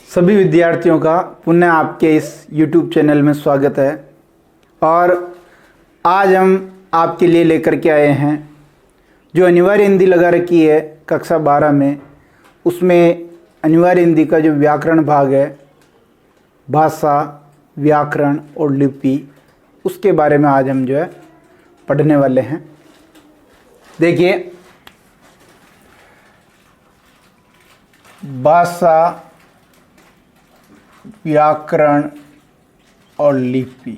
सभी विद्यार्थियों का पुनः आपके इस YouTube चैनल में स्वागत है। और आज हम आपके लिए लेकर के आए हैं जो अनिवार्य हिंदी लगा रखी है कक्षा 12 में, उसमें अनिवार्य हिंदी का जो व्याकरण भाग है, भाषा, व्याकरण और लिपि, उसके बारे में आज हम जो है पढ़ने वाले हैं। देखिए, भाषा, व्याकरण और लिपि।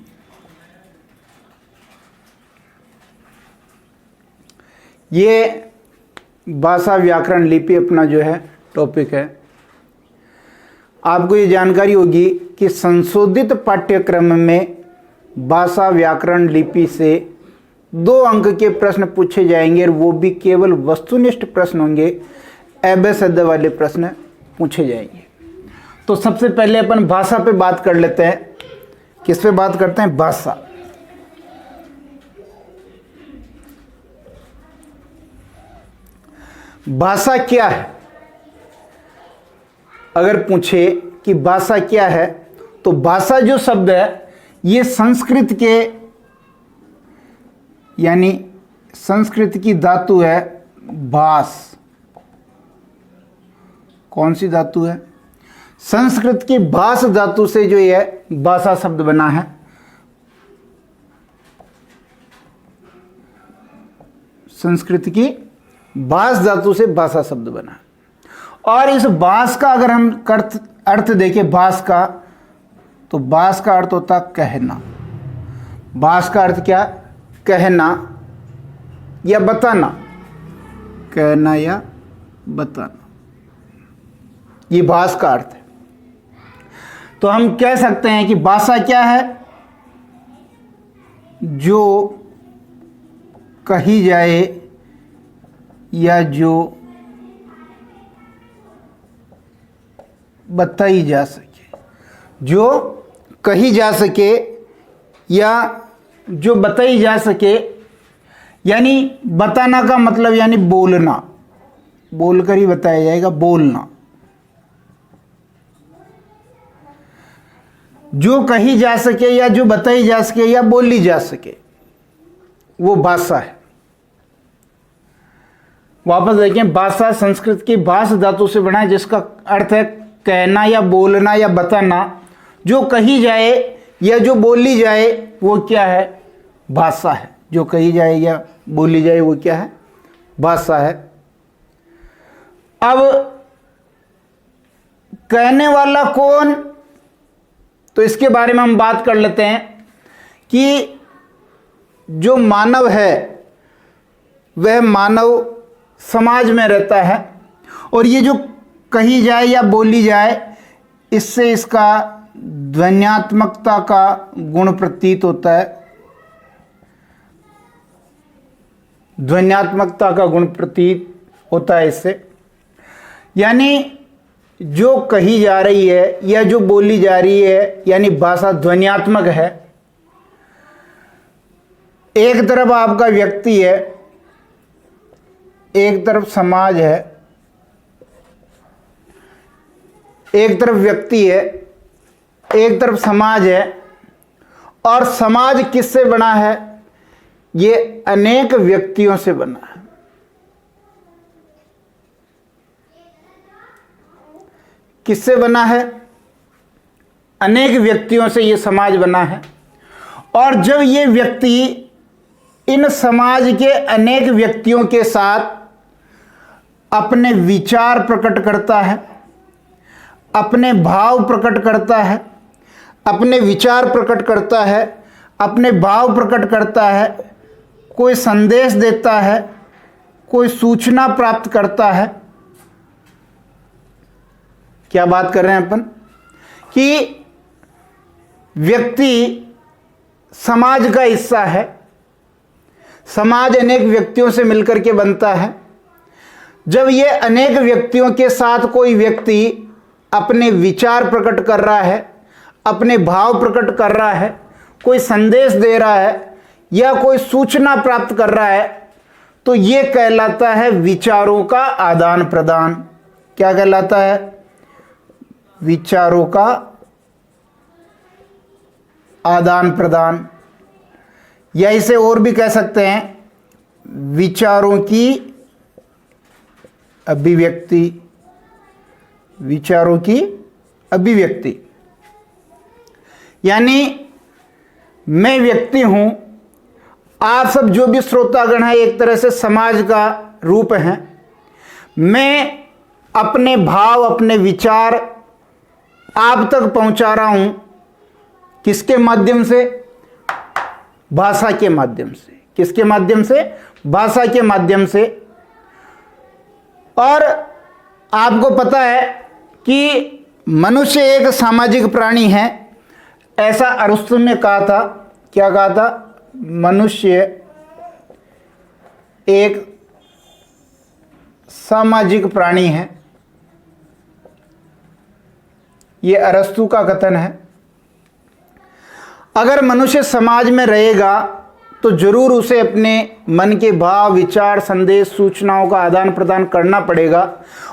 ये भाषा, व्याकरण, लिपि अपना जो है टॉपिक है। आपको ये जानकारी होगी कि संशोधित पाठ्यक्रम में भाषा, व्याकरण, लिपि से 2 अंक के प्रश्न पूछे जाएंगे और वो भी केवल वस्तुनिष्ठ प्रश्न होंगे, अभ्यसद वाले प्रश्न पूछे जाएंगे। तो सबसे पहले अपन भाषा पे बात कर लेते हैं। किस पे बात करते हैं? भाषा। भाषा क्या है? अगर पूछे कि भाषा क्या है, तो भाषा जो शब्द है ये संस्कृत के, यानी संस्कृत की धातु है भास। कौन सी धातु है? संस्कृत की भास धातु से जो ये भाषा शब्द बना है। संस्कृत की भास धातु से भाषा शब्द बना है। और इस भास का अगर हम अर्थ देखें, भास का, तो भास का अर्थ होता कहना। भास का अर्थ क्या? कहना या बताना। कहना या बताना, ये भास का अर्थ है। तो हम कह सकते हैं कि भाषा क्या है? जो कही जाए या जो बताई जा सके। जो कही जा सके या जो बताई जा सके, यानी बताना का मतलब यानी बोलना, बोलकर ही बताया जाएगा, बोलना। जो कही जा सके या जो बताई जा सके या बोली जा सके, वो भाषा है। वापस देखें, भाषा संस्कृत की भास धातु से बना है, जिसका अर्थ है कहना या बोलना या बताना। जो कही जाए या जो बोली जाए वो क्या है? भाषा है। जो कही जाए या बोली जाए वो क्या है? भाषा है। अब कहने वाला कौन? तो इसके बारे में हम बात कर लेते हैं कि जो मानव है वह मानव समाज में रहता है, और ये जो कही जाए या बोली जाए, इससे इसका ध्वन्यात्मकता का गुण प्रतीत होता है। ध्वन्यात्मकता का गुण प्रतीत होता है इससे, यानी जो कही जा रही है या जो बोली जा रही है, यानी भाषा ध्वन्यात्मक है। एक तरफ आपका व्यक्ति है, एक तरफ समाज है। एक तरफ व्यक्ति है, एक तरफ समाज है। और समाज किससे बना है? ये अनेक व्यक्तियों से बना है। किससे बना है? अनेक व्यक्तियों से ये समाज बना है। और जब ये व्यक्ति इन समाज के अनेक व्यक्तियों के साथ अपने विचार प्रकट करता है, अपने भाव प्रकट करता है, अपने विचार प्रकट करता है, अपने भाव प्रकट करता है, कोई संदेश देता है, कोई सूचना प्राप्त करता है। क्या बात कर रहे हैं अपन? कि व्यक्ति समाज का हिस्सा है। समाज अनेक व्यक्तियों से मिलकर के बनता है। जब ये अनेक व्यक्तियों के साथ कोई व्यक्ति अपने विचार प्रकट कर रहा है, अपने भाव प्रकट कर रहा है, कोई संदेश दे रहा है या कोई सूचना प्राप्त कर रहा है, तो ये कहलाता है विचारों का आदान प्रदान। क्या कहलाता है? विचारों का आदान प्रदान, या इसे और भी कह सकते हैं विचारों की अभिव्यक्ति। विचारों की अभिव्यक्ति यानी मैं व्यक्ति हूं, आप सब जो भी श्रोतागण हैं एक तरह से समाज का रूप हैं। मैं अपने भाव, अपने विचार आप तक पहुंचा रहा हूं। किसके माध्यम से? भाषा के माध्यम से। किसके माध्यम से? भाषा के माध्यम से। और आपको पता है कि मनुष्य एक सामाजिक प्राणी है, ऐसा अरस्तु ने कहा था। क्या कहा था? मनुष्य एक सामाजिक प्राणी है। यह अरस्तु का कथन है। अगर मनुष्य समाज में रहेगा तो जरूर उसे अपने मन के भाव, विचार, संदेश, सूचनाओं का आदान प्रदान करना पड़ेगा।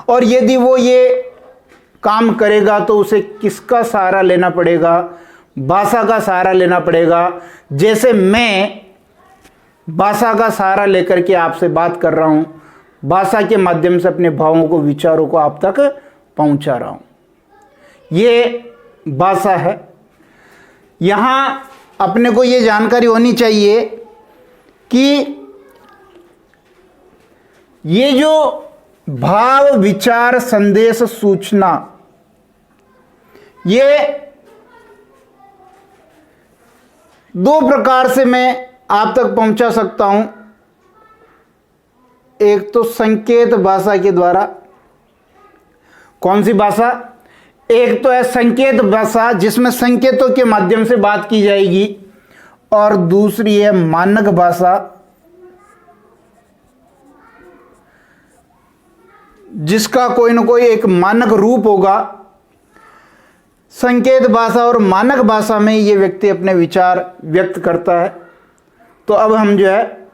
और यदि वो ये काम करेगा तो उसे किसका सहारा लेना पड़ेगा? भाषा का सहारा लेना पड़ेगा। जैसे मैं भाषा का सहारा लेकर के आपसे बात कर रहा हूं, भाषा के माध्यम से अपने भावों को, विचारों को आप तक पहुंचा रहा हूं। ये भाषा है। यहां अपने को ये जानकारी होनी चाहिए कि ये जो भाव, विचार, संदेश, सूचना, ये दो प्रकार से मैं आप तक पहुंचा सकता हूं। एक तो संकेत भाषा के द्वारा। कौन सी भाषा? एक तो है संकेत भाषा, जिसमें संकेतों के माध्यम से बात की जाएगी, और दूसरी है मानक भाषा, जिसका कोई ना कोई एक मानक रूप होगा। संकेत भाषा और मानक भाषा में ये व्यक्ति अपने विचार व्यक्त करता है। तो अब हम जो है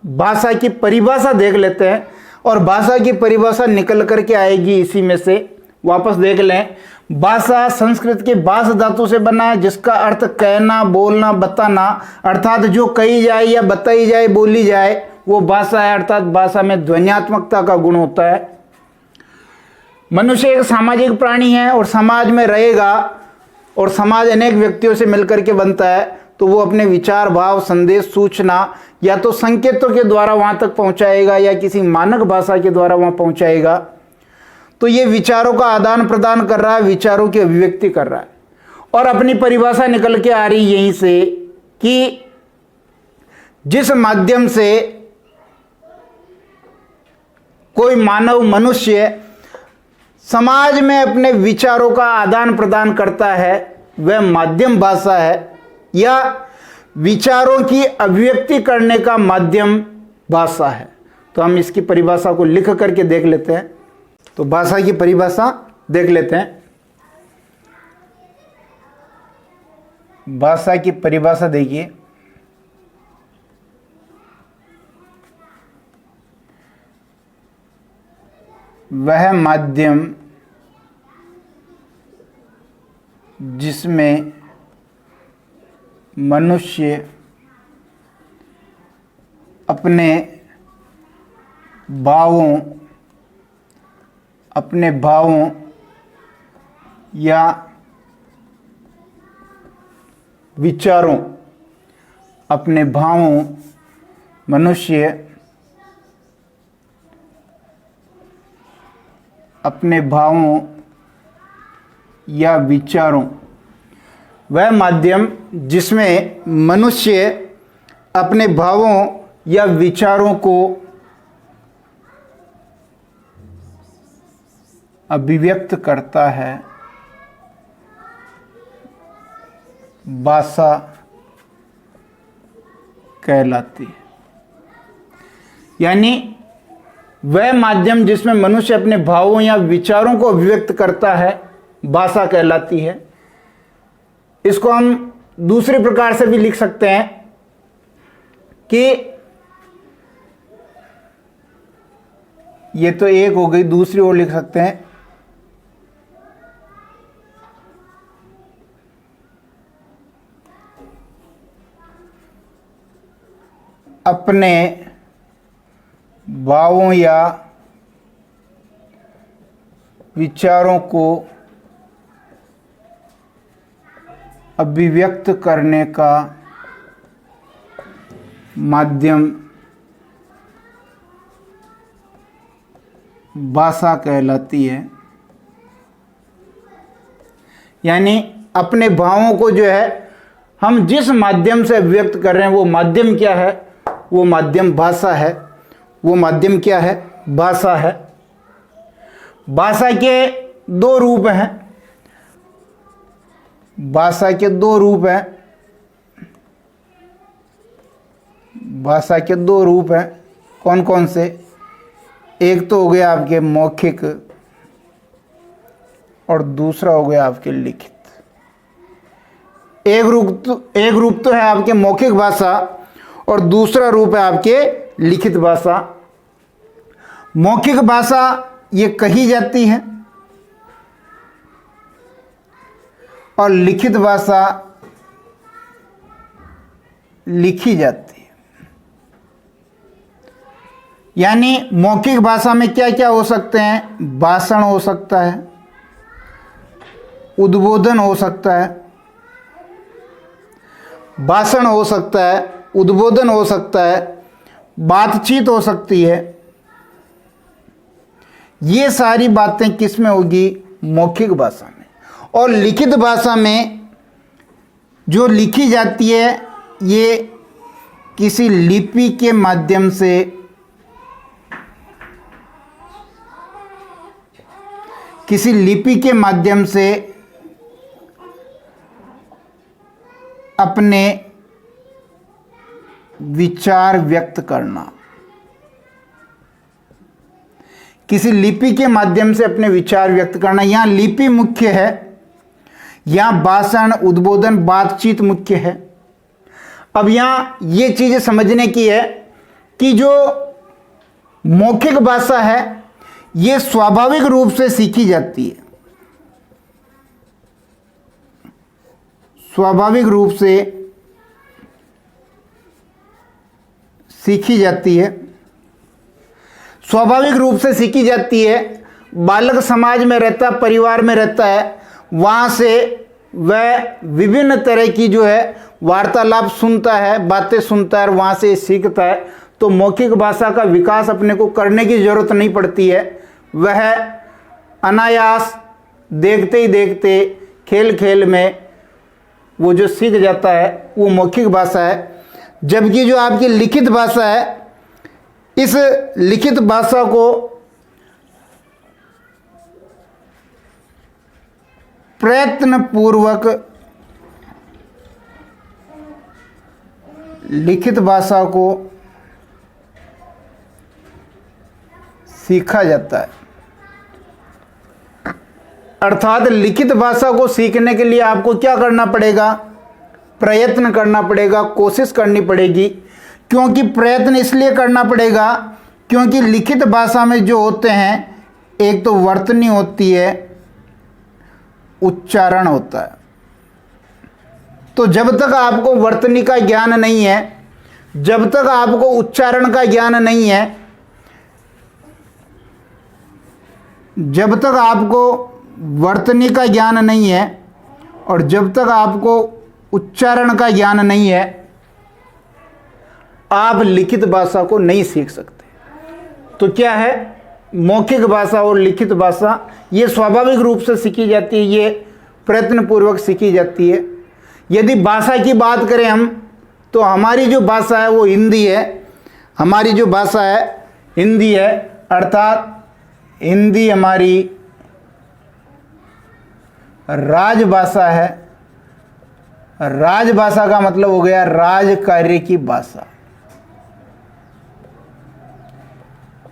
भाषा की परिभाषा देख लेते हैं, और भाषा की परिभाषा निकल करके आएगी इसी में से। वापस देख लें। भाषा संस्कृत के भाष धातु से बना है, जिसका अर्थ कहना, बोलना, बताना, अर्थात जो कही जाए या बताई जाए, बोली जाए, वो भाषा है। अर्थात भाषा में ध्वन्यात्मकता का गुण होता है। मनुष्य एक सामाजिक प्राणी है और समाज में रहेगा, और समाज अनेक व्यक्तियों से मिलकर के बनता है। तो वो अपने विचार, भाव, संदेश, सूचना या तो संकेतों के द्वारा वहां तक पहुंचाएगा या किसी मानक भाषा के द्वारा वहां पहुंचाएगा। तो ये विचारों का आदान प्रदान कर रहा है, विचारों की अभिव्यक्ति कर रहा है। और अपनी परिभाषा निकल के आ रही यहीं से कि जिस माध्यम से कोई मानव, मनुष्य समाज में अपने विचारों का आदान प्रदान करता है, वह माध्यम भाषा है, या विचारों की अभिव्यक्ति करने का माध्यम भाषा है। तो हम इसकी परिभाषा को लिख करके देख लेते हैं। तो भाषा की परिभाषा देख लेते हैं। भाषा की परिभाषा देखिए। वह माध्यम जिसमें मनुष्य अपने भावों या विचारों, मनुष्य अपने भावों या विचारों, वह माध्यम जिसमें मनुष्य अपने भावों या विचारों को अभिव्यक्त करता है, भाषा कहलाती है। यानी वह माध्यम जिसमें मनुष्य अपने भावों या विचारों को अभिव्यक्त करता है, भाषा कहलाती है। इसको हम दूसरे प्रकार से भी लिख सकते हैं कि ये तो एक हो गई, दूसरी ओर लिख सकते हैं अपने भावों या विचारों को अभिव्यक्त करने का माध्यम भाषा कहलाती है। यानी अपने भावों को जो है हम जिस माध्यम से व्यक्त कर रहे हैं वो माध्यम क्या है? वो माध्यम भाषा है। वो माध्यम क्या है? भाषा है। भाषा के दो रूप हैं। भाषा के दो रूप हैं। भाषा के दो रूप हैं। कौन कौन से? एक तो हो गया आपके मौखिक और दूसरा हो गया आपके लिखित। एक रूप तो है आपके मौखिक भाषा और दूसरा रूप है आपके लिखित भाषा। मौखिक भाषा ये कही जाती है और लिखित भाषा लिखी जाती है। यानी मौखिक भाषा में क्या क्या हो सकते हैं? भाषण हो सकता है, उद्बोधन हो सकता है, भाषण हो सकता है, उद्बोधन हो सकता है, बातचीत हो सकती है। ये सारी बातें किस में होगी? मौखिक भाषा में। और लिखित भाषा में जो लिखी जाती है ये किसी लिपि के माध्यम से अपने विचार व्यक्त करना। किसी लिपि के माध्यम से अपने विचार व्यक्त करना। यहां लिपि मुख्य है, यहां भाषण, उद्बोधन, बातचीत मुख्य है। अब यहां ये चीजें समझने की है कि जो मौखिक भाषा है ये स्वाभाविक रूप से सीखी जाती है। स्वाभाविक रूप से सीखी जाती है। स्वाभाविक रूप से सीखी जाती है। बालक समाज में रहता है, परिवार में रहता है, वहाँ से वह विभिन्न तरह की जो है वार्तालाप सुनता है, बातें सुनता है और वहाँ से सीखता है। तो मौखिक भाषा का विकास अपने को करने की जरूरत नहीं पड़ती है। वह अनायास देखते ही देखते खेल खेल में वो जो सीख जाता है वो मौखिक भाषा है। जबकि जो आपकी लिखित भाषा है, इस लिखित भाषा को प्रयत्न पूर्वक लिखित भाषा को सीखा जाता है। अर्थात लिखित भाषा को सीखने के लिए आपको क्या करना पड़ेगा? प्रयत्न करना पड़ेगा, कोशिश करनी पड़ेगी। क्योंकि प्रयत्न इसलिए करना पड़ेगा क्योंकि लिखित भाषा में जो होते हैं, एक तो वर्तनी होती है, उच्चारण होता है। तो जब तक आपको वर्तनी का ज्ञान नहीं है, जब तक आपको उच्चारण का ज्ञान नहीं है, जब तक आपको वर्तनी का ज्ञान नहीं है और जब तक आपको उच्चारण का ज्ञान नहीं है, आप लिखित भाषा को नहीं सीख सकते। तो क्या है? मौखिक भाषा और लिखित भाषा ये स्वाभाविक रूप से सीखी जाती है, ये प्रयत्न पूर्वक सीखी जाती है। यदि भाषा की बात करें हम, तो हमारी जो भाषा है वो हिंदी है। हमारी जो भाषा है हिंदी है, अर्थात हिंदी हमारी राजभाषा है। राजभाषा का मतलब हो गया राज कार्य की भाषा।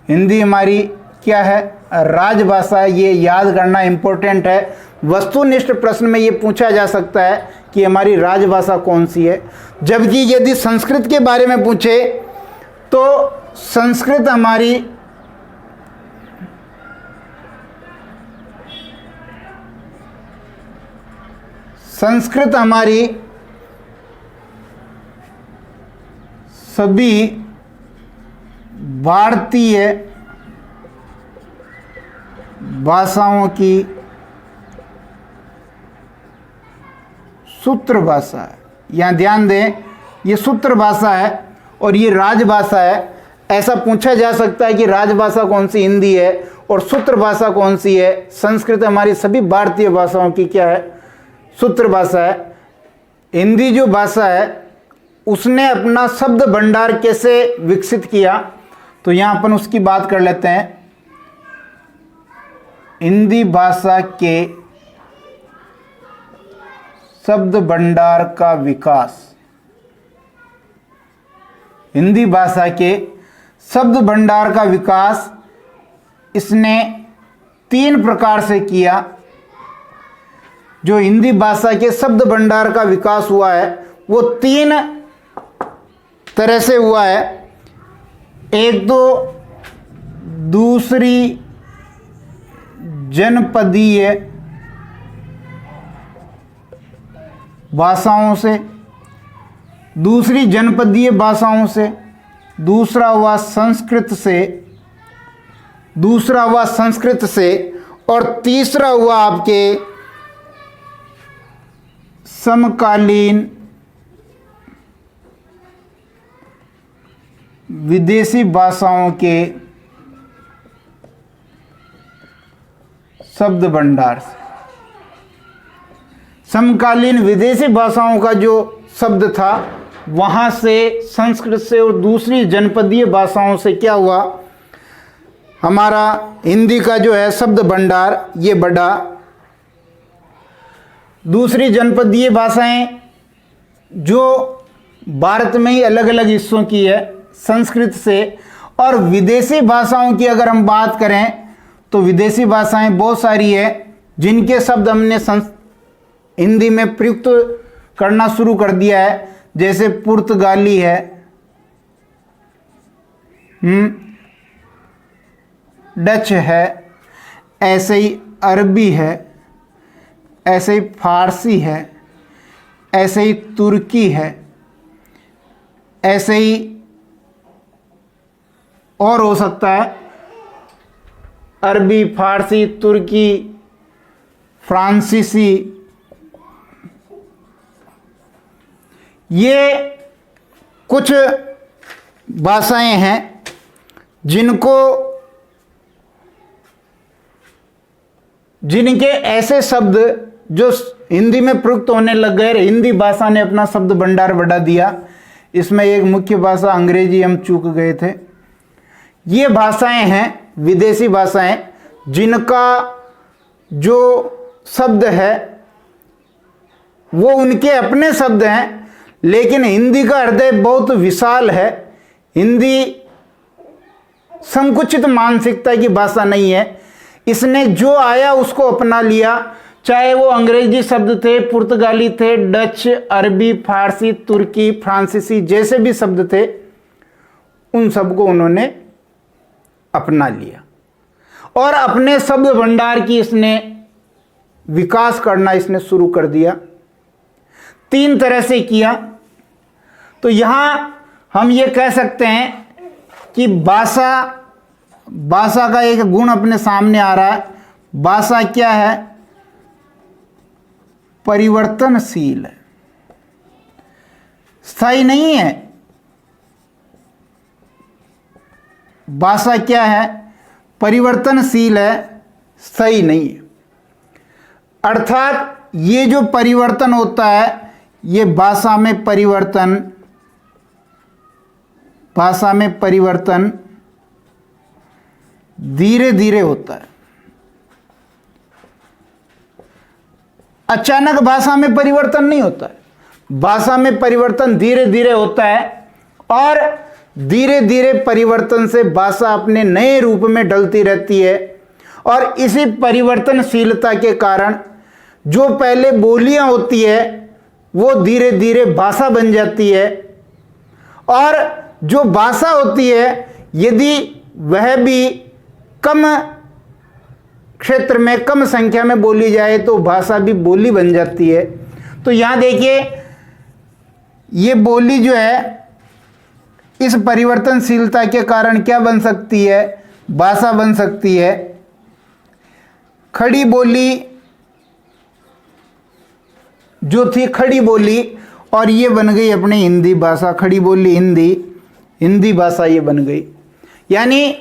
हिंदी हमारी क्या है? राजभाषा है। ये याद करना इंपॉर्टेंट है। वस्तुनिष्ठ प्रश्न में ये पूछा जा सकता है कि हमारी राजभाषा कौन सी है। जबकि यदि संस्कृत के बारे में पूछे तो संस्कृत हमारी सभी भारतीय भाषाओं की सूत्र भाषा है। यहाँ ध्यान दें, ये सूत्र भाषा है और ये राजभाषा है। ऐसा पूछा जा सकता है कि राजभाषा कौन सी हिंदी है और सूत्र भाषा कौन सी है। संस्कृत हमारी सभी भारतीय भाषाओं की क्या है? सूत्र भाषा है। हिंदी जो भाषा है उसने अपना शब्द भंडार कैसे विकसित किया, तो यहाँ अपन उसकी बात कर लेते हैं। हिंदी भाषा के शब्द भंडार का विकास, हिंदी भाषा के शब्द भंडार का विकास इसने 3 प्रकार से किया। जो हिंदी भाषा के शब्द भंडार का विकास हुआ है वो 3 तरह से हुआ है। एक तो दूसरी जनपदीय भाषाओं से, दूसरी जनपदीय भाषाओं से, दूसरा हुआ संस्कृत से, और तीसरा हुआ आपके समकालीन विदेशी भाषाओं के शब्द भंडार से। समकालीन विदेशी भाषाओं का जो शब्द था वहाँ से, संस्कृत से और दूसरी जनपदीय भाषाओं से क्या हुआ, हमारा हिंदी का जो है शब्द भंडार ये बढ़ा। दूसरी जनपदीय भाषाएं जो भारत में ही अलग अलग हिस्सों की है संस्कृत से, और विदेशी भाषाओं की अगर हम बात करें तो विदेशी भाषाएं बहुत सारी है जिनके शब्द हमने हिंदी में प्रयुक्त करना शुरू कर दिया है। जैसे पुर्तगाली है, डच है, ऐसे ही अरबी है, ऐसे ही फारसी है, ऐसे ही तुर्की है, ऐसे ही और हो सकता है अरबी, फारसी, तुर्की, फ्रांसीसी। ये कुछ भाषाएं हैं जिनके ऐसे शब्द जो हिंदी में प्रयुक्त होने लग गए, हिंदी भाषा ने अपना शब्द भंडार बढ़ा दिया। इसमें एक मुख्य भाषा अंग्रेजी हम चूक गए थे। ये भाषाएं हैं विदेशी भाषाएं जिनका जो शब्द है वो उनके अपने शब्द हैं, लेकिन हिंदी का हृदय बहुत विशाल है। हिंदी संकुचित मानसिकता की भाषा नहीं है। इसने जो आया उसको अपना लिया, चाहे वो अंग्रेजी शब्द थे, पुर्तगाली थे, डच, अरबी, फारसी, तुर्की, फ्रांसीसी जैसे भी शब्द थे, उन सबको उन्होंने अपना लिया और अपने शब्द भंडार की इसने विकास करना इसने शुरू कर दिया। 3 तरह से किया। तो यहां हम ये कह सकते हैं कि भाषा का एक गुण अपने सामने आ रहा है। भाषा क्या है? परिवर्तनशील है, स्थायी नहीं है। भाषा क्या है? परिवर्तनशील है, स्थायी नहीं है। अर्थात ये जो परिवर्तन होता है, ये भाषा में परिवर्तन धीरे धीरे होता है। अचानक भाषा में परिवर्तन नहीं होता है। भाषा में परिवर्तन धीरे धीरे होता है और धीरे धीरे परिवर्तन से भाषा अपने नए रूप में ढलती रहती है। और इसी परिवर्तनशीलता के कारण जो पहले बोलियां होती है वो धीरे धीरे भाषा बन जाती है, और जो भाषा होती है यदि वह भी कम क्षेत्र में, कम संख्या में बोली जाए तो भाषा भी बोली बन जाती है। तो यहां देखिए, ये बोली जो है इस परिवर्तनशीलता के कारण क्या बन सकती है? भाषा बन सकती है। खड़ी बोली जो थी खड़ी बोली, और ये बन गई अपनी हिंदी भाषा। खड़ी बोली हिंदी भाषा ये बन गई। यानी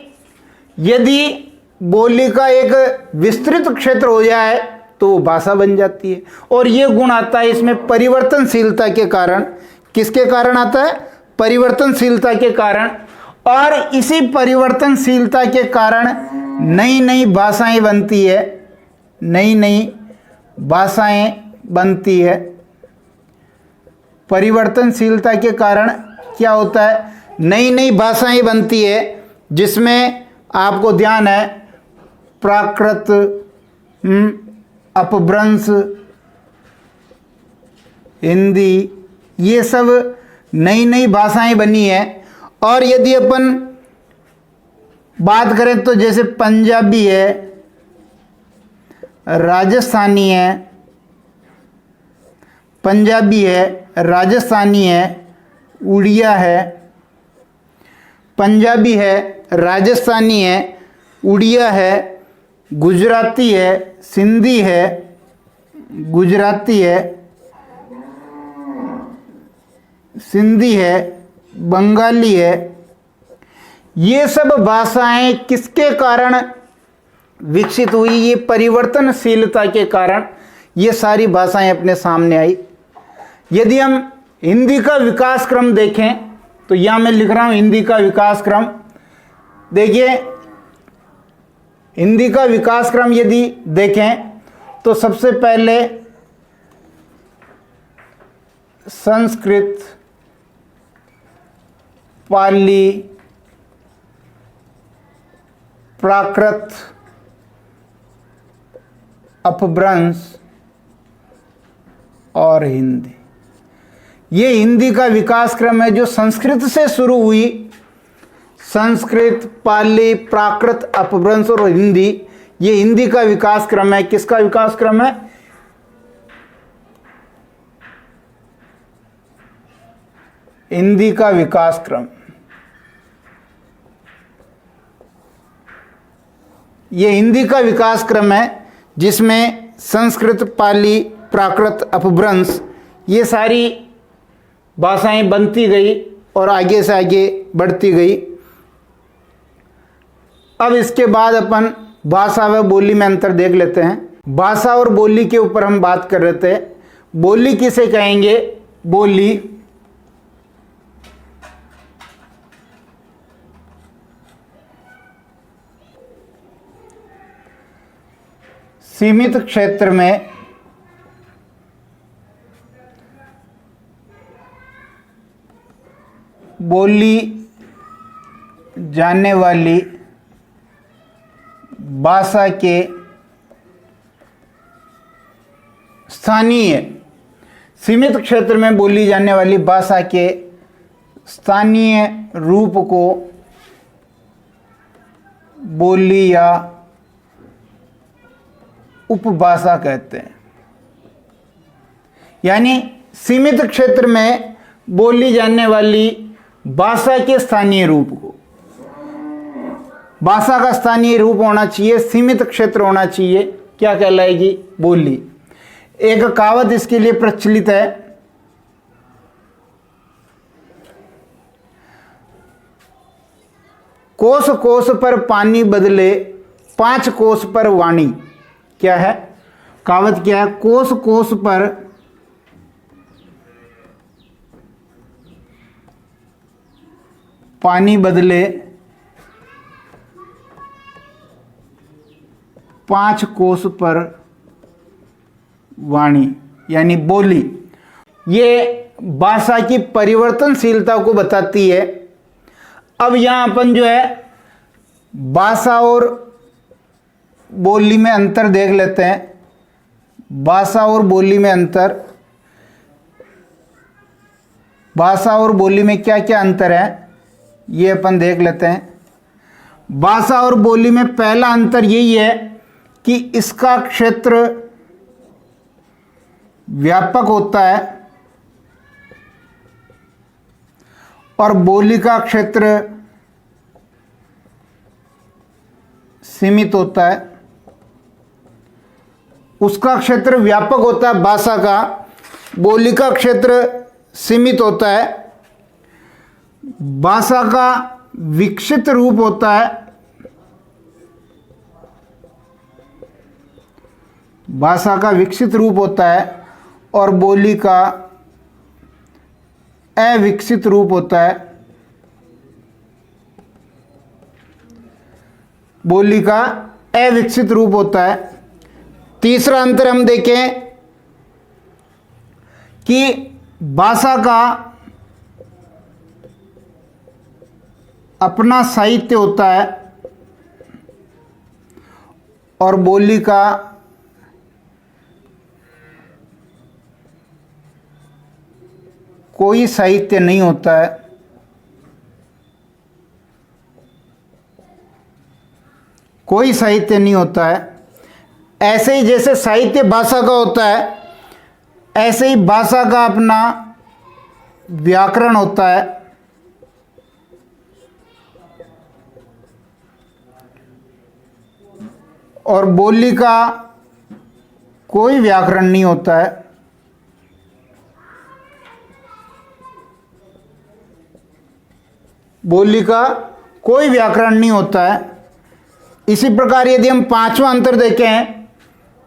यदि बोली का एक विस्तृत क्षेत्र हो जाए तो वो भाषा बन जाती है। और ये गुण आता है इसमें परिवर्तनशीलता के कारण। किसके कारण आता है? परिवर्तनशीलता के कारण। और इसी परिवर्तनशीलता के कारण नई नई भाषाएं बनती है, नई नई भाषाएं बनती है। परिवर्तनशीलता के कारण क्या होता है? नई नई भाषाएं बनती है, जिसमें आपको ध्यान है प्राकृत, अपभ्रंश, हिंदी, ये सब नई नई भाषाएं बनी है। और यदि अपन बात करें तो जैसे पंजाबी है, राजस्थानी है, पंजाबी है, राजस्थानी है, उड़िया है, पंजाबी है, राजस्थानी है, उड़िया है, गुजराती है, सिंधी है, गुजराती है, सिंधी है, बंगाली है। ये सब भाषाएं किसके कारण विकसित हुई? ये परिवर्तनशीलता के कारण ये सारी भाषाएं अपने सामने आई। यदि हम हिंदी का विकास क्रम देखें तो यहां मैं लिख रहा हूं हिंदी का विकास क्रम। देखिए, हिंदी का विकास क्रम यदि देखें तो सबसे पहले संस्कृत, पाली, प्राकृत, अपभ्रंश और हिंदी। ये हिंदी का विकास क्रम है जो संस्कृत से शुरू हुई। संस्कृत, पाली, प्राकृत, अपभ्रंश और हिंदी, ये हिंदी का विकास क्रम है। किसका विकास क्रम है? हिंदी का विकास क्रम। ये हिंदी का विकास क्रम है जिसमें संस्कृत, पाली, प्राकृत, अपभ्रंश ये सारी भाषाएं बनती गई और आगे से आगे बढ़ती गई। अब इसके बाद अपन भाषा व बोली में अंतर देख लेते हैं। भाषा और बोली के ऊपर हम बात कर रहे थे। बोली किसे कहेंगे? बोली सीमित क्षेत्र में बोली जाने वाली भाषा के स्थानीय, सीमित क्षेत्र में बोली जाने वाली भाषा के स्थानीय रूप को बोली या उपभाषा कहते हैं। यानी सीमित क्षेत्र में बोली जाने वाली भाषा के स्थानीय रूप को, भाषा का स्थानीय रूप होना चाहिए, सीमित क्षेत्र होना चाहिए, क्या कहलाएगी? बोली। एक कहावत इसके लिए प्रचलित है, कोस कोस पर पानी बदले 5 कोस पर वाणी। क्या है कहावत? क्या है? कोस कोस पर पानी बदले 5 कोस पर वाणी, यानी बोली। ये भाषा की परिवर्तनशीलता को बताती है। अब यहां अपन जो है भाषा और बोली में अंतर देख लेते हैं। भाषा और बोली में अंतर, भाषा और बोली में क्या क्या अंतर है ये अपन देख लेते हैं। भाषा और बोली में पहला अंतर यही है कि इसका क्षेत्र व्यापक होता है और बोली का क्षेत्र सीमित होता है, उसका क्षेत्र व्यापक होता है भाषा का, बोली का क्षेत्र सीमित होता है। भाषा का विकसित रूप होता है, भाषा का विकसित रूप होता है और बोली का अविकसित रूप होता है। बोली का अविकसित रूप होता है। तीसरा अंतर हम देखें कि भाषा का अपना साहित्य होता है और बोली का कोई साहित्य नहीं होता है। कोई साहित्य नहीं होता है। ऐसे ही जैसे साहित्य भाषा का होता है, ऐसे ही भाषा का अपना व्याकरण होता है। और बोली का कोई व्याकरण नहीं होता है। बोली का कोई व्याकरण नहीं होता है। इसी प्रकार यदि हम पांचवा अंतर देखें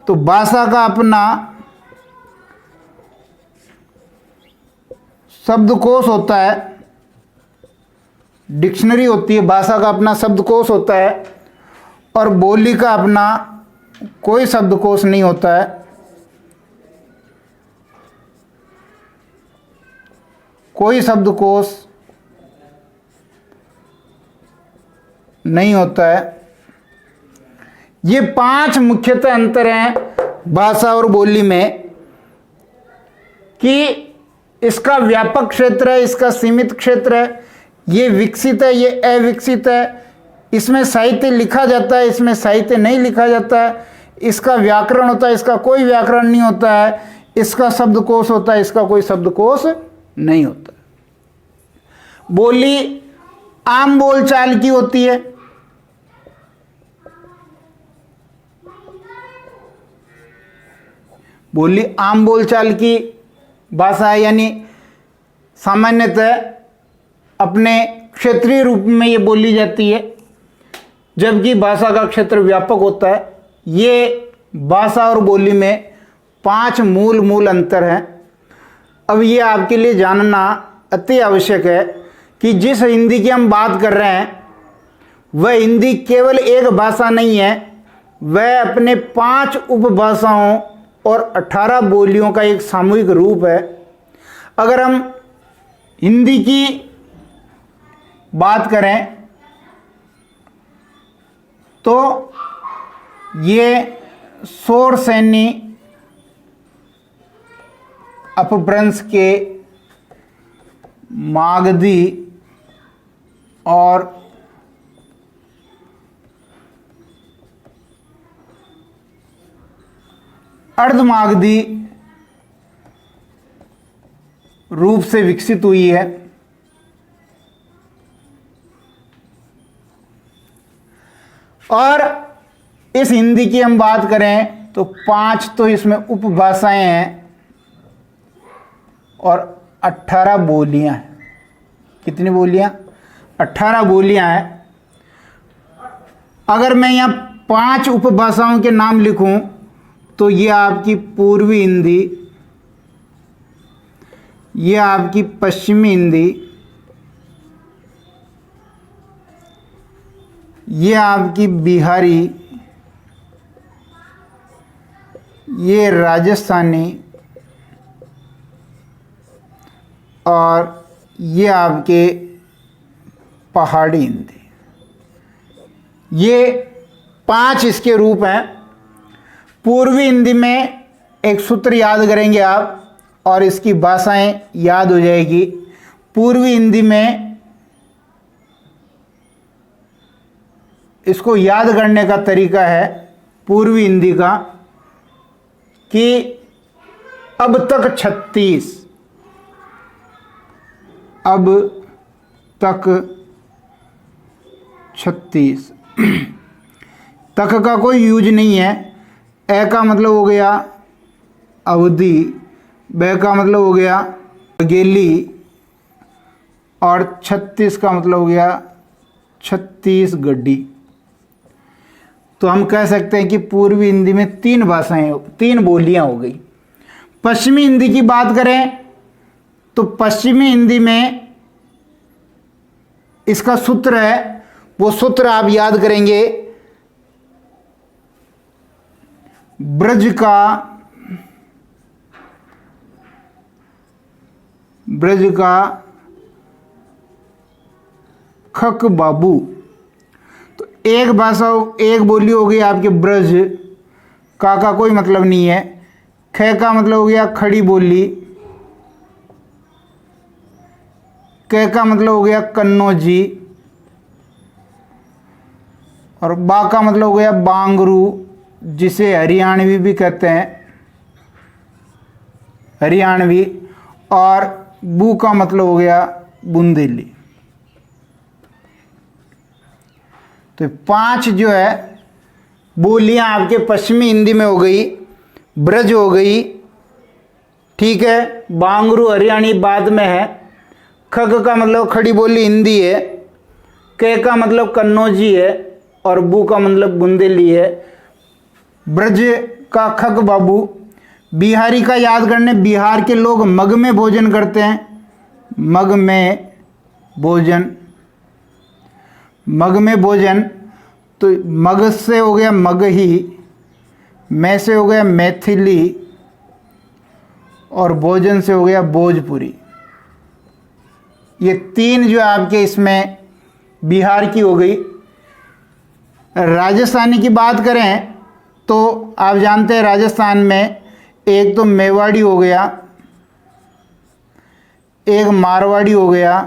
तो भाषा का अपना शब्दकोश होता है, डिक्शनरी होती है, भाषा का अपना शब्दकोश होता है और बोली का अपना कोई शब्दकोश नहीं होता है। कोई शब्दकोश नहीं होता है। ये पांच मुख्यतः अंतर हैं भाषा और बोली में कि इसका व्यापक क्षेत्र है, इसका सीमित क्षेत्र है, ये विकसित है, ये अविकसित है, इसमें साहित्य लिखा जाता है, इसमें साहित्य नहीं लिखा जाता है, इसका व्याकरण होता है, इसका कोई व्याकरण नहीं होता है, इसका शब्दकोश होता है, इसका कोई शब्दकोश नहीं होता। बोली आम बोलचाल की होती है, बोली आम बोलचाल की भाषा है, यानी सामान्यतः अपने क्षेत्रीय रूप में ये बोली जाती है, जबकि भाषा का क्षेत्र व्यापक होता है। ये भाषा और बोली में पांच मूल अंतर हैं। अब ये आपके लिए जानना अति आवश्यक है कि जिस हिंदी की हम बात कर रहे हैं वह हिंदी केवल एक भाषा नहीं है, वह अपने 5 उपभाषाओं और 18 बोलियों का एक सामूहिक रूप है। अगर हम हिंदी की बात करें तो ये शोर सैनी अपभ्रंश के मागधी और अर्धमागधी रूप से विकसित हुई है। और इस हिंदी की हम बात करें तो 5 तो इसमें उपभाषाएं हैं और 18 बोलियां हैं। कितनी बोलियां? 18 बोलियां हैं। अगर मैं यहाँ 5 उपभाषाओं के नाम लिखूं तो ये आपकी पूर्वी हिंदी, ये आपकी पश्चिमी हिंदी, ये आपकी बिहारी, ये राजस्थानी और ये आपके पहाड़ी हिंदी। ये 5 इसके रूप हैं। पूर्वी हिंदी में एक सूत्र याद करेंगे आप और इसकी भाषाएं याद हो जाएगी। पूर्वी हिंदी में इसको याद करने का तरीका है पूर्वी हिंदी का कि अब तक 36, अब तक 36। तक का कोई यूज नहीं है। ए का मतलब हो गया अवधि, ब का मतलब हो गया बघेली, और 36 का मतलब हो गया छत्तीसगढ़ी। तो हम कह सकते हैं कि पूर्वी हिंदी में 3 भाषाएं, 3 बोलियां हो गई। पश्चिमी हिंदी की बात करें तो पश्चिमी हिंदी में इसका सूत्र है, वो सूत्र आप याद करेंगे, ब्रज का खक बाबू। तो एक भाषा, एक बोली हो गई आपके ब्रज का कोई मतलब नहीं है। ख का मतलब हो गया खड़ी बोली, क का मतलब हो गया कन्नौजी, और बा का मतलब हो गया बांगरू, जिसे हरियाणवी भी कहते हैं, हरियाणवी, और बू का मतलब हो गया बुंदेली। तो 5 जो है बोलियां आपके पश्चिमी हिंदी में हो गई। ब्रज हो गई, ठीक है, बांगरू हरियाणी बाद में है, खग का मतलब खड़ी बोली हिंदी है, के का मतलब कन्नौजी है, और बू का मतलब बुंदेली है। ब्रज का खग बाबू। बिहारी का याद करने, बिहार के लोग मग में भोजन करते हैं, मग में भोजन, मग में भोजन। तो मग से हो गया मगही, मैं से हो गया मैथिली, और भोजन से हो गया भोजपुरी। ये 3 जो आपके इसमें बिहार की हो गई। राजस्थानी की बात करें तो आप जानते हैं राजस्थान में एक तो मेवाड़ी हो गया, एक मारवाड़ी हो गया,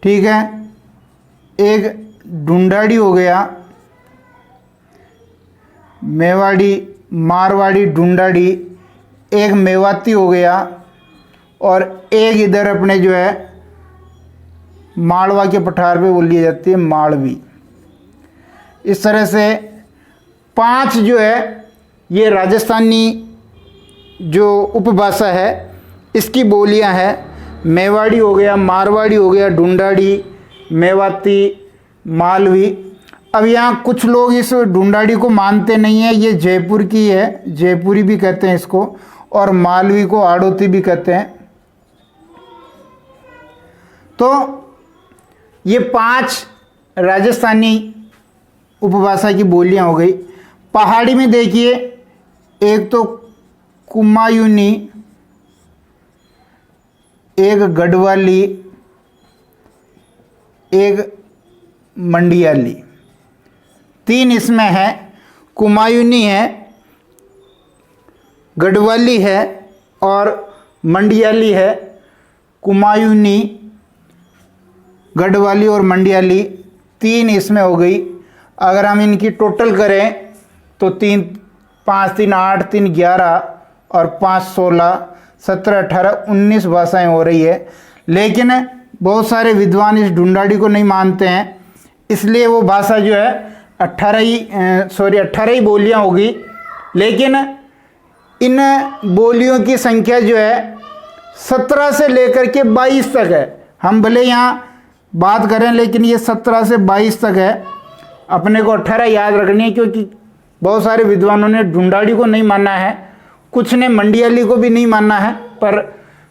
ठीक है, एक ढूंढाड़ी हो गया, मेवाड़ी, मारवाड़ी, ढूंढाड़ी, एक मेवाती हो गया, और एक इधर अपने जो है मालवा के पठार पे बोली जाती है मालवी। इस तरह से 5 जो है ये राजस्थानी जो उपभाषा है इसकी बोलियां हैं। मेवाड़ी हो गया, मारवाड़ी हो गया, ढूंढाड़ी, मेवाती, मालवी। अब यहाँ कुछ लोग इस ढूंढाड़ी को मानते नहीं है, ये जयपुर की है, जयपुरी भी कहते हैं इसको, और मालवी को आड़ोती भी कहते हैं। तो ये 5 राजस्थानी उपभाषा की बोलियां हो गई। पहाड़ी में देखिए, एक तो कुमायूनी, एक गढ़वाली, एक मंडियाली, 3 इसमें है। कुमायूनी है, गढ़वाली है, और मंडियाली है। कुमायूनी, गढ़वाली और मंडियाली 3 इसमें हो गई। अगर हम इनकी टोटल करें तो 3, 5, 3, 8, 3, 11, और 5, 16, 17, 18, 19 भाषाएं हो रही है। लेकिन बहुत सारे विद्वान इस ढूंढाड़ी को नहीं मानते हैं, इसलिए वो भाषा जो है 18 ही बोलियां होगी। लेकिन इन बोलियों की संख्या जो है 17 से लेकर के 22 तक है। हम भले यहाँ बात करें लेकिन ये 17 से 22 तक है। अपने को 18 याद रखनी है, क्योंकि बहुत सारे विद्वानों ने ढूंढाड़ी को नहीं माना है, कुछ ने मंडियाली को भी नहीं माना है। पर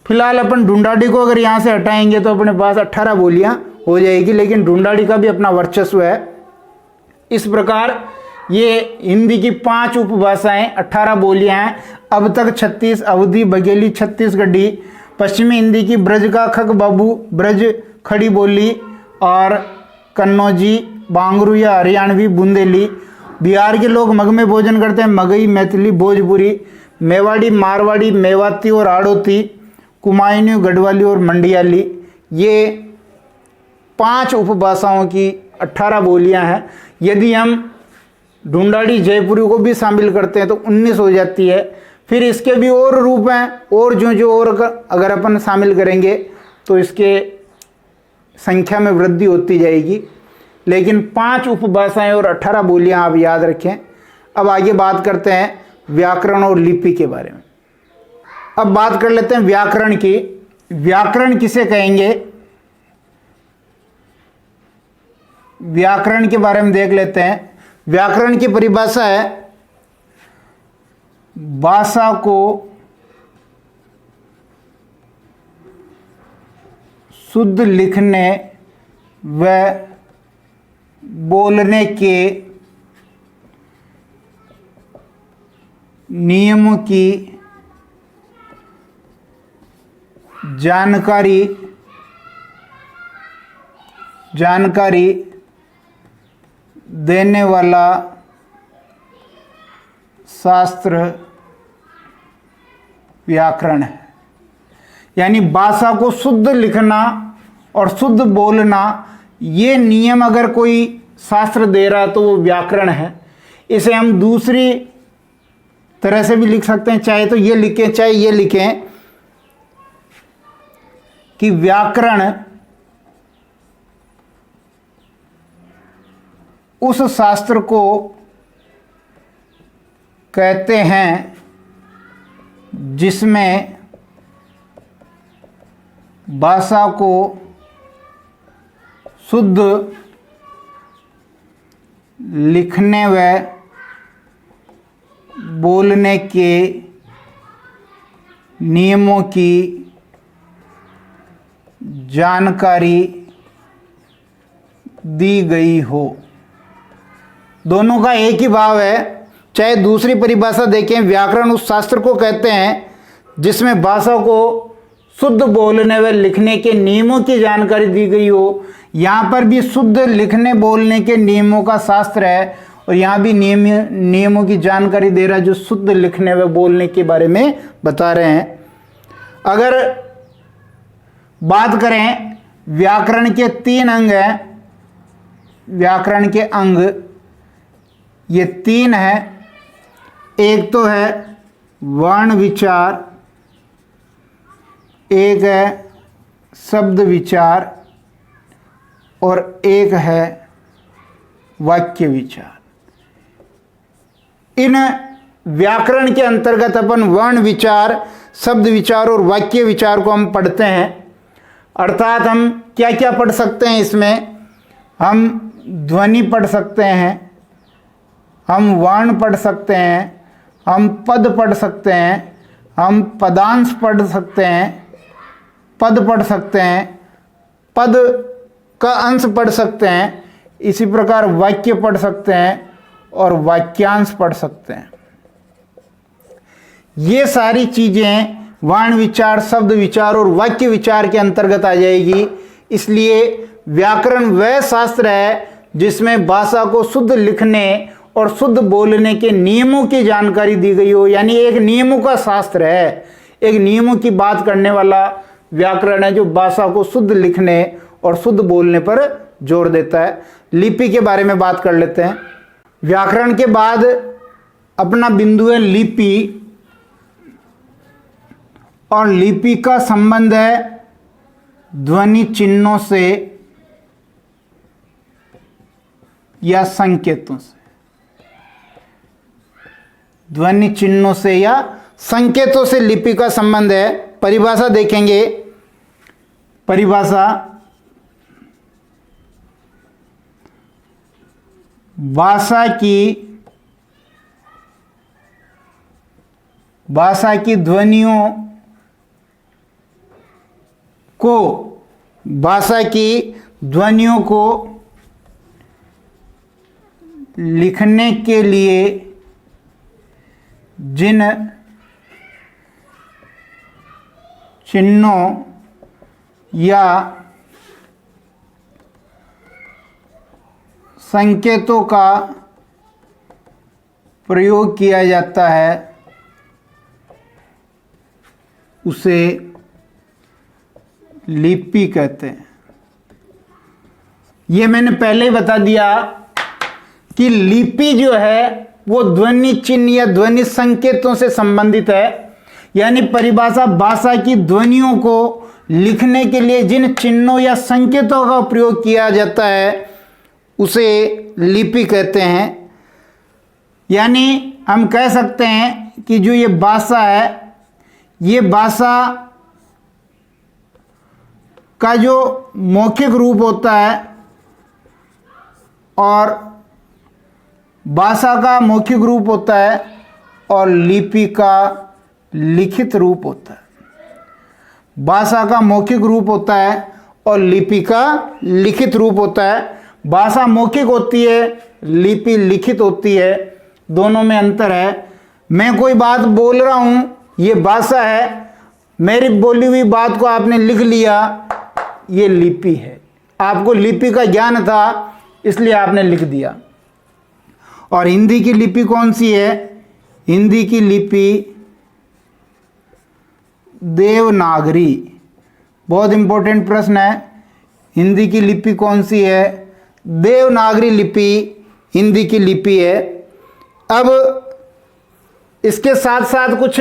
फिलहाल अपन ढूंढाड़ी को अगर यहाँ से हटाएंगे तो अपने पास 18 बोलियाँ हो जाएगी, लेकिन ढूंढाड़ी का भी अपना वर्चस्व है। इस प्रकार ये हिंदी की 5 उपभाषाएं, 18 बोलियां हैं। अब तक 36 अवधी, बघेली, छत्तीसगढ़ी। पश्चिमी हिंदी की ब्रज का खग बाबू, ब्रज खड़ी बोली, और कन्नौजी, बांगरू या हरियाणवी, बुंदेली। बिहार के लोग मग में भोजन करते हैं, मगही, मैथिली, भोजपुरी। मेवाड़ी, मारवाड़ी, मेवाती और आड़ोती। कुमायूनी, गढ़वाली और मंडियाली। ये 5 उपभाषाओं की 18 बोलियां हैं। यदि हम ढूंढाड़ी, जयपुरी को भी शामिल करते हैं तो 19 हो जाती है। फिर इसके भी और रूप हैं, और जो और अगर अपन शामिल करेंगे तो इसके संख्या में वृद्धि होती जाएगी, लेकिन 5 उपभाषाएं और 18 बोलियां आप याद रखें। अब आगे बात करते हैं व्याकरण और लिपि के बारे में। अब बात कर लेते हैं व्याकरण की। व्याकरण किसे कहेंगे, व्याकरण के बारे में देख लेते हैं। व्याकरण की परिभाषा है भाषा को शुद्ध लिखने व बोलने के नियमों की जानकारी देने वाला शास्त्र व्याकरण है। यानी भाषा को शुद्ध लिखना और शुद्ध बोलना, ये नियम अगर कोई शास्त्र दे रहा तो वो व्याकरण है। इसे हम दूसरी तरह से भी लिख सकते हैं, चाहे तो ये लिखें चाहे ये लिखें कि व्याकरण उस शास्त्र को कहते हैं जिसमें भाषा को शुद्ध लिखने व बोलने के नियमों की जानकारी दी गई हो। दोनों का एक ही भाव है। चाहे दूसरी परिभाषा देखें, व्याकरण उस शास्त्र को कहते हैं जिसमें भाषा को शुद्ध बोलने व लिखने के नियमों की जानकारी दी गई हो। यहाँ पर भी शुद्ध लिखने बोलने के नियमों का शास्त्र है और यहाँ भी नियमों की जानकारी दे रहा है जो शुद्ध लिखने व बोलने के बारे में बता रहे हैं। अगर बात करें व्याकरण के 3 अंग हैं, व्याकरण के अंग ये 3 हैं। एक तो है वर्ण विचार, एक है शब्द विचार और एक है वाक्य विचार। इन व्याकरण के अंतर्गत अपन वर्ण विचार, शब्द विचार और वाक्य विचार को हम पढ़ते हैं। अर्थात हम क्या क्या पढ़ सकते हैं इसमें, हम ध्वनि पढ़ सकते हैं, हम वर्ण पढ़ सकते हैं, हम पद पढ़ सकते हैं, हम पदांश पढ़ सकते हैं, पद पढ़ सकते हैं, पद का अंश पढ़ सकते हैं, इसी प्रकार वाक्य पढ़ सकते हैं और वाक्यांश पढ़ सकते हैं। ये सारी चीज़ें वर्ण विचार, शब्द विचार और वाक्य विचार के अंतर्गत आ जाएगी। इसलिए व्याकरण वह शास्त्र है जिसमें भाषा को शुद्ध लिखने और शुद्ध बोलने के नियमों की जानकारी दी गई हो। यानी एक नियमों का शास्त्र है, एक नियमों की बात करने वाला व्याकरण है जो भाषा को शुद्ध लिखने और शुद्ध बोलने पर जोर देता है। लिपि के बारे में बात कर लेते हैं। व्याकरण के बाद अपना बिंदु है लिपि, और लिपि का संबंध है ध्वनि चिन्हों से या संकेतों से। ध्वनि चिन्हों से या संकेतों से लिपि का संबंध है। परिभाषा देखेंगे। परिभाषा भाषा की ध्वनियों को लिखने के लिए जिन चिन्हों या संकेतों का प्रयोग किया जाता है उसे लिपि कहते हैं। ये मैंने पहले ही बता दिया कि लिपि जो है वो ध्वनि चिन्ह या ध्वनि संकेतों से संबंधित है। यानी परिभाषा भाषा की ध्वनियों को लिखने के लिए जिन चिन्हों या संकेतों का प्रयोग किया जाता है उसे लिपि कहते हैं। यानी हम कह सकते हैं कि जो ये भाषा है, ये भाषा का जो मौखिक रूप होता है और भाषा का मौखिक रूप होता है और लिपि का लिखित रूप होता है। भाषा का मौखिक रूप होता है और लिपि का लिखित रूप होता है। भाषा मौखिक होती है, लिपि लिखित होती है, दोनों में अंतर है। मैं कोई बात बोल रहा हूँ, ये भाषा है, मेरी बोली हुई बात को आपने लिख लिया, ये लिपि है। आपको लिपि का ज्ञान था इसलिए आपने लिख दिया। और हिंदी की लिपि कौन सी है? हिंदी की लिपि देवनागरी। बहुत इंपॉर्टेंट प्रश्न है। हिंदी की लिपि कौन सी है? देवनागरी लिपि हिंदी की लिपि है। अब इसके साथ साथ कुछ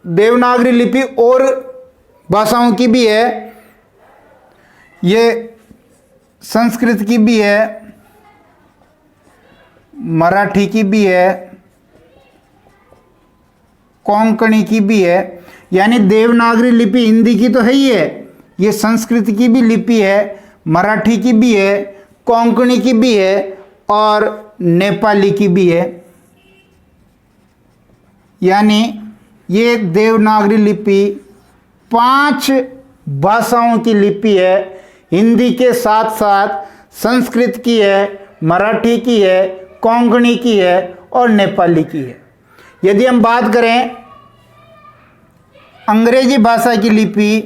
देवनागरी लिपि और भाषाओं की भी है। ये संस्कृत की भी है, मराठी की भी है, कोंकणी की भी है। यानी देवनागरी लिपि हिंदी की तो है ही है, ये संस्कृत की भी लिपि है, मराठी की भी है, कोंकणी की भी है और नेपाली की भी है। यानी ये देवनागरी लिपि 5 भाषाओं की लिपि है। हिंदी के साथ साथ संस्कृत की है, मराठी की है, कोंकणी की है और नेपाली की है। यदि हम बात करें अंग्रेजी भाषा की लिपि,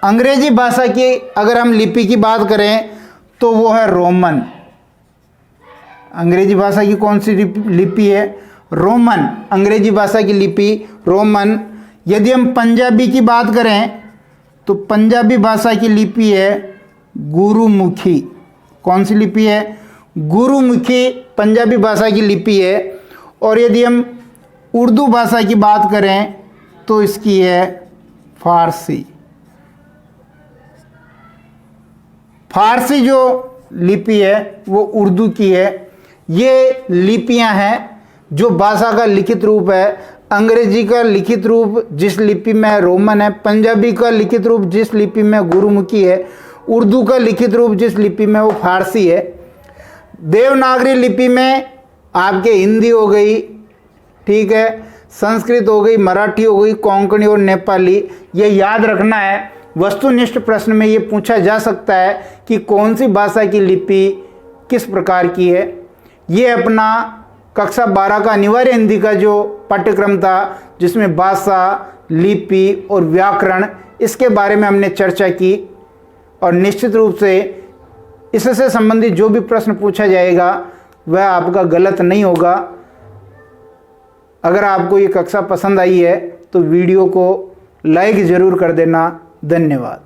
अंग्रेजी भाषा की अगर हम लिपि की बात करें तो वो है रोमन। अंग्रेजी भाषा की कौन सी लिपि है? रोमन। अंग्रेजी भाषा की लिपि रोमन। यदि हम पंजाबी की बात करें तो पंजाबी भाषा की लिपि है गुरुमुखी। कौन सी लिपि है? गुरुमुखी पंजाबी भाषा की लिपि है। और यदि हम उर्दू भाषा की बात करें तो इसकी है फारसी। फारसी जो लिपि है वो उर्दू की है। ये लिपियां हैं जो भाषा का लिखित रूप है। अंग्रेजी का लिखित रूप जिस लिपि में है रोमन है, पंजाबी का लिखित रूप जिस लिपि में गुरुमुखी है, उर्दू का लिखित रूप जिस लिपि में वो फारसी है। देवनागरी लिपि में आपके हिंदी हो गई, ठीक है, संस्कृत हो गई, मराठी हो गई, कोंकणी और नेपाली। ये याद रखना है। वस्तुनिष्ठ प्रश्न में ये पूछा जा सकता है कि कौन सी भाषा की लिपि किस प्रकार की है। ये अपना कक्षा 12 का अनिवार्य हिंदी का जो पाठ्यक्रम था जिसमें भाषा, लिपि और व्याकरण, इसके बारे में हमने चर्चा की। और निश्चित रूप से इससे संबंधित जो भी प्रश्न पूछा जाएगा वह आपका गलत नहीं होगा। अगर आपको ये कक्षा पसंद आई है तो वीडियो को लाइक ज़रूर कर देना। धन्यवाद।